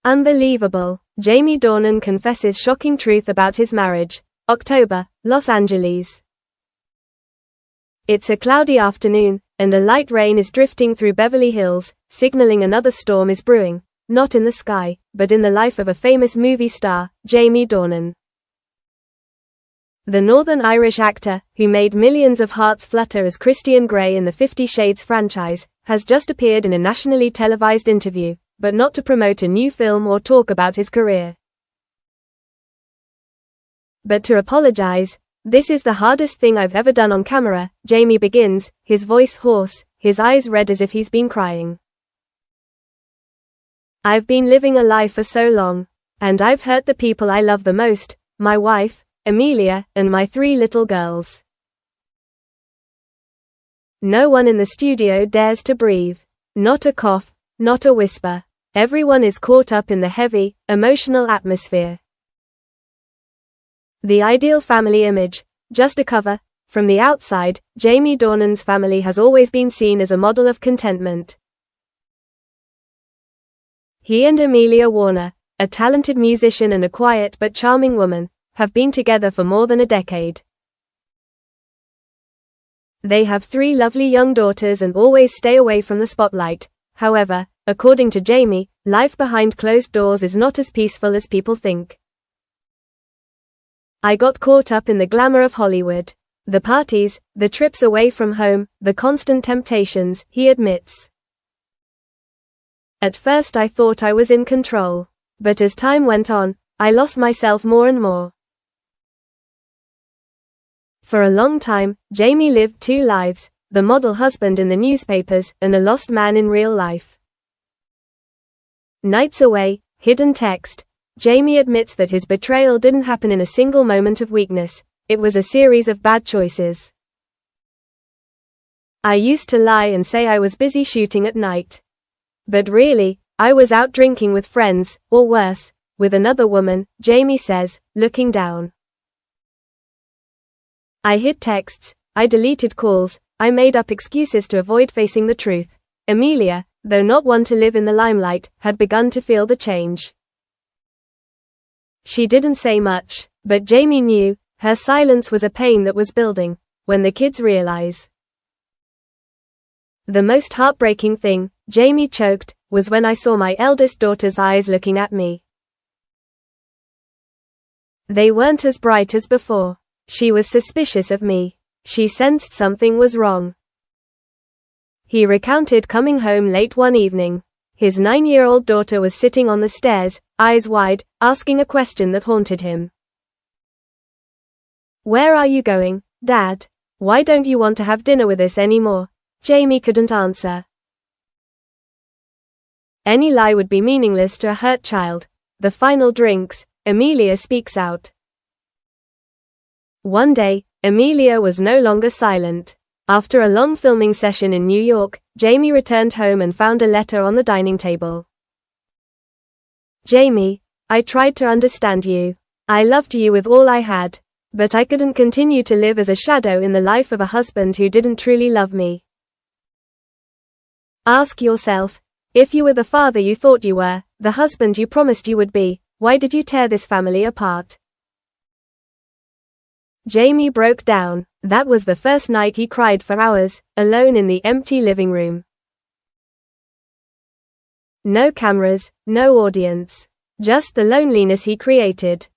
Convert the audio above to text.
Unbelievable. Jamie Dornan confesses shocking truth about his marriage. October, Los Angeles. It's a cloudy afternoon, and a light rain is drifting through Beverly Hills, signaling another storm is brewing, not in the sky, but in the life of a famous movie star, Jamie Dornan. The Northern Irish actor, who made millions of hearts flutter as Christian Grey in the 50 Shades franchise, has just appeared in a nationally televised interview, but not to promote a new film or talk about his career, but to apologize. "This is the hardest thing I've ever done on camera," Jamie begins, his voice hoarse, his eyes red as if he's been crying. "I've been living a lie for so long. And I've hurt the people I love the most, my wife, Amelia, and my 3 little girls. No one in the studio dares to breathe. Not a cough, not a whisper. Everyone is caught up in the heavy, emotional atmosphere. The ideal family image, just a cover. From the outside, Jamie Dornan's family has always been seen as a model of contentment. He and Amelia Warner, a talented musician and a quiet but charming woman, have been together for more than a decade. They have 3 lovely young daughters and always stay away from the spotlight. However, according to Jamie, life behind closed doors is not as peaceful as people think. "I got caught up in the glamour of Hollywood. The parties, the trips away from home, the constant temptations," he admits. "At first I thought I was in control. But as time went on, I lost myself more and more." For a long time, Jamie lived 2 lives, the model husband in the newspapers, and a lost man in real life. Nights away, hidden text. Jamie admits that his betrayal didn't happen in a single moment of weakness, it was a series of bad choices. "I used to lie and say I was busy shooting at night. But really, I was out drinking with friends, or worse, with another woman," Jamie says, looking down. "I hid texts, I deleted calls, I made up excuses to avoid facing the truth." Amelia, though not one to live in the limelight, had begun to feel the change. She didn't say much, but Jamie knew, her silence was a pain that was building. When the kids realize. "The most heartbreaking thing," Jamie choked, "was when I saw my eldest daughter's eyes looking at me. They weren't as bright as before. She was suspicious of me. She sensed something was wrong." He recounted coming home late one evening. His 9-year-old daughter was sitting on the stairs, eyes wide, asking a question that haunted him. "Where are you going, Dad? Why don't you want to have dinner with us anymore?" Jamie couldn't answer. Any lie would be meaningless to a hurt child. "The final drinks," Amelia speaks out. One day, Amelia was no longer silent. After a long filming session in New York, Jamie returned home and found a letter on the dining table. "Jamie, I tried to understand you. I loved you with all I had. But I couldn't continue to live as a shadow in the life of a husband who didn't truly love me. Ask yourself, if you were the father you thought you were, the husband you promised you would be, why did you tear this family apart?" Jamie broke down. That was the first night he cried for hours, alone in the empty living room. No cameras, no audience. Just the loneliness he created.